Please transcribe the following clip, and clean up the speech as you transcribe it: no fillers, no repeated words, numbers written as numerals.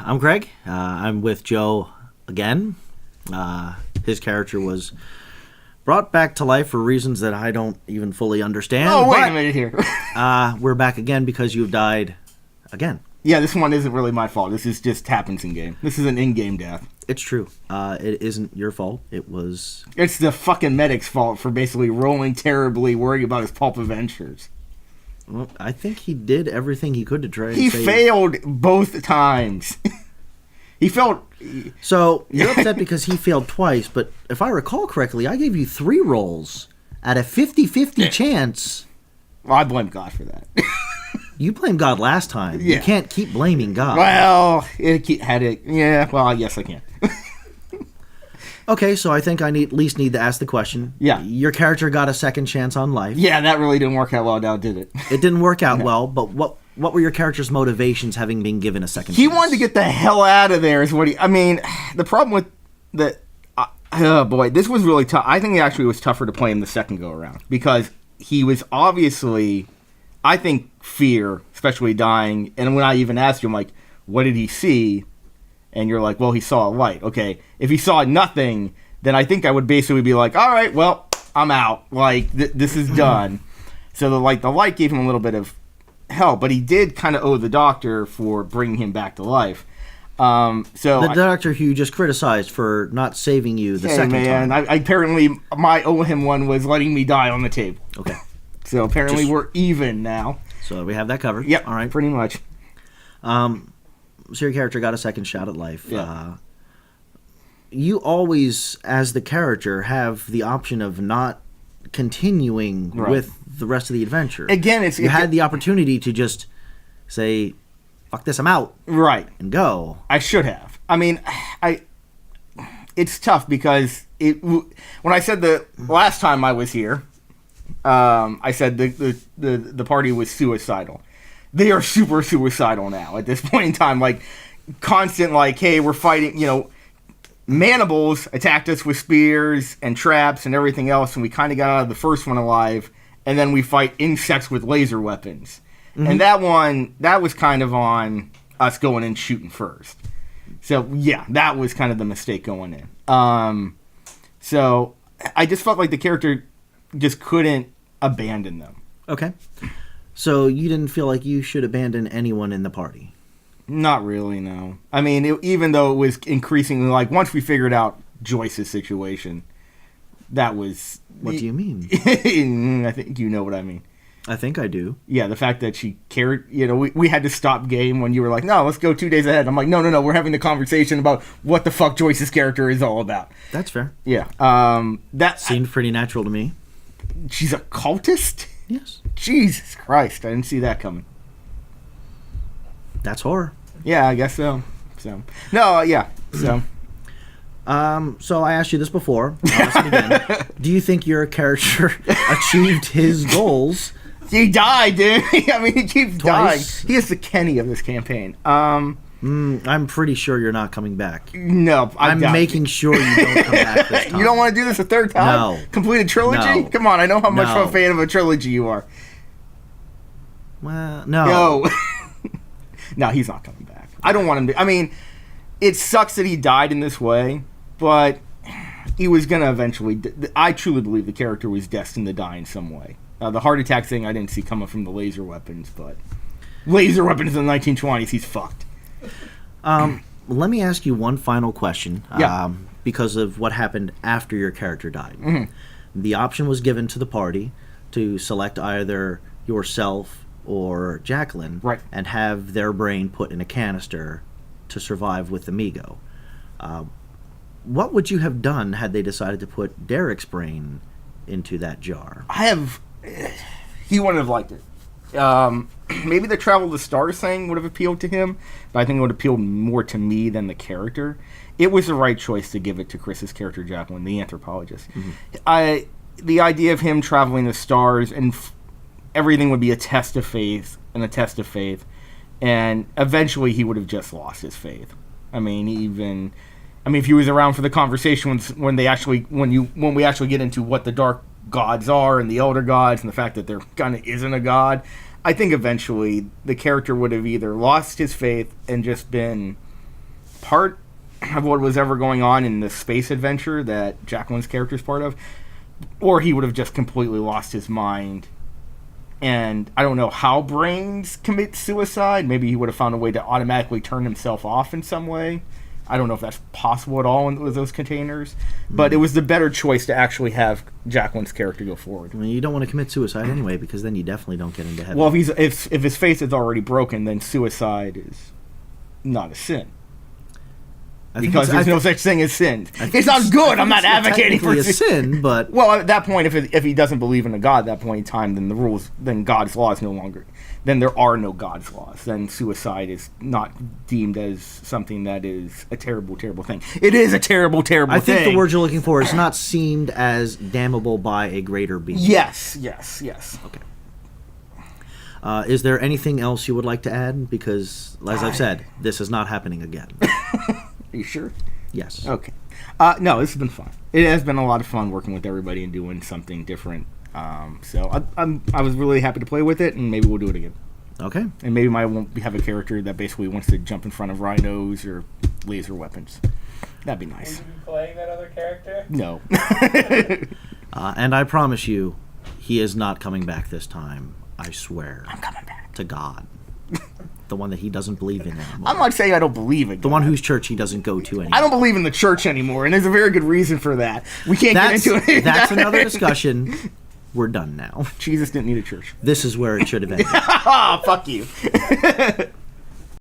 I'm Greg. I'm with Joe again. His character was brought back to life for reasons that I don't even fully understand. Oh, wait a minute here. We're back again because you've died again. Yeah, this one isn't really my fault. This is just happens in-game. This is an in-game death. It's true. It isn't your fault. It's the fucking medic's fault for basically rolling terribly, worrying about his pulp adventures. Well, I think he did everything he could to try and He save. failed both times. He failed. So, you're upset because he failed twice, but if I recall correctly, I gave you 3 rolls at a 50-50 chance. Well, I blame God for that. You blamed God last time. Yeah. You can't keep blaming God. Well, yeah, well, yes, I can. Okay, so I think I at least need to ask the question. Yeah. Your character got a second chance on life. Yeah, that really didn't work out well now, did it? It didn't work out well, but what were your character's motivations having been given a second chance? He wanted to get the hell out of there is what I mean, the problem with the... oh, boy, this was really tough. I think it actually was tougher to play him the second go-around because he was obviously, I think, fear, especially dying. And when I even asked you, I'm like, what did he see? And you're like, well, he saw a light. Okay, if he saw nothing, then I think I would basically be like, all right, well, I'm out. Like, this is done. So the light gave him a little bit of help, but he did kind of owe the doctor for bringing him back to life. So the doctor who you just criticized for not saving you the second time. I apparently my owe him one was letting me die on the table. Okay. So apparently we're even now. So we have that covered. Yep. All right. Pretty much. So your character got a second shot at life. Yeah. You always, as the character, have the option of not continuing with the rest of the adventure. Again, you had the opportunity to just say, fuck this, I'm out. Right. And go. I should have. I mean, it's tough because when I said the last time I was here, I said the party was suicidal. They are super suicidal now at this point in time. Like, constant, like, hey, we're fighting, Mandibles attacked us with spears and traps and everything else, and we kind of got out of the first one alive, and then we fight insects with laser weapons. Mm-hmm. And that was kind of on us going in shooting first. So, yeah, that was kind of the mistake going in. So, I just felt like the character just couldn't abandon them. Okay. So, you didn't feel like you should abandon anyone in the party? Not really, no. I mean, even though it was increasingly, like, once we figured out Joyce's situation, that was... What do you mean? I think you know what I mean. I think I do. Yeah, the fact that she cared, we had to stop game when you were like, no, let's go 2 days ahead. I'm like, no, we're having a conversation about what the fuck Joyce's character is all about. That's fair. Yeah. That seemed pretty natural to me. She's a cultist? Yes. Jesus Christ, I didn't see that coming. That's horror. Yeah, I guess so. No, yeah. So I asked you this before. I'll ask it again. Do you think your character achieved his goals? He died, dude. I mean, he keeps Twice. dying. He is the Kenny of this campaign. I'm pretty sure you're not coming back. No, I'm making sure you don't come back this time. You don't want to do this a third time? No. Complete a trilogy? No. Come on, I know how much of a fan of a trilogy you are. Well, no. No. No, he's not coming back. I don't want him to. I mean, it sucks that he died in this way, but he was going to eventually... I truly believe the character was destined to die in some way. The heart attack thing I didn't see coming from the laser weapons, but... Laser weapons in the 1920s, he's fucked. Let me ask you one final question. Yeah. Because of what happened after your character died. Mm-hmm. The option was given to the party to select either yourself or Jacqueline, right, and have their brain put in a canister to survive with Amigo. What would you have done had they decided to put Derek's brain into that jar? He wouldn't have liked it. Maybe the Travel to the Stars thing would have appealed to him, but I think it would appeal more to me than the character. It was the right choice to give it to Chris's character, Jacqueline, the anthropologist. Mm-hmm. The idea of him traveling the stars and everything would be a test of faith and a test of faith, and eventually he would have just lost his faith. I mean, if he was around for the conversation when we actually get into what the dark gods are and the elder gods and the fact that there kind of isn't a god, I think eventually the character would have either lost his faith and just been part of what was ever going on in the space adventure that Jacqueline's character is part of, or he would have just completely lost his mind. And I don't know how brains commit suicide. Maybe he would have found a way to automatically turn himself off in some way. I don't know if that's possible at all with those containers. But it was the better choice to actually have Jacqueline's character go forward. I mean, you don't want to commit suicide anyway, because then you definitely don't get into heaven. Well, if his face is already broken, then suicide is not a sin. Because there's no such thing as sin. It's not good. I'm not advocating for a sin, but well, at that point, if he doesn't believe in a God at that point in time, then God's law is no longer. Then there are no God's laws. Then suicide is not deemed as something that is a terrible, terrible thing. It is a terrible, terrible thing. I think the word you're looking for is not seen as damnable by a greater being. Yes. Okay. Is there anything else you would like to add? Because, as I've said, this is not happening again. Are you sure? Yes. Okay. No, this has been fun. It has been a lot of fun working with everybody and doing something different. So I was really happy to play with it, and maybe we'll do it again. Okay. And maybe I won't have a character that basically wants to jump in front of rhinos or laser weapons. That'd be nice. Will you be playing that other character? No. And I promise you, he is not coming back this time. I swear. I'm coming back. To God. The one that he doesn't believe in anymore. I'm not saying I don't believe it. The one whose church he doesn't go to anymore. I don't believe in the church anymore, and there's a very good reason for that. We can't get into it. That's another discussion. We're done now. Jesus didn't need a church. This is where it should have ended. Ah, fuck you.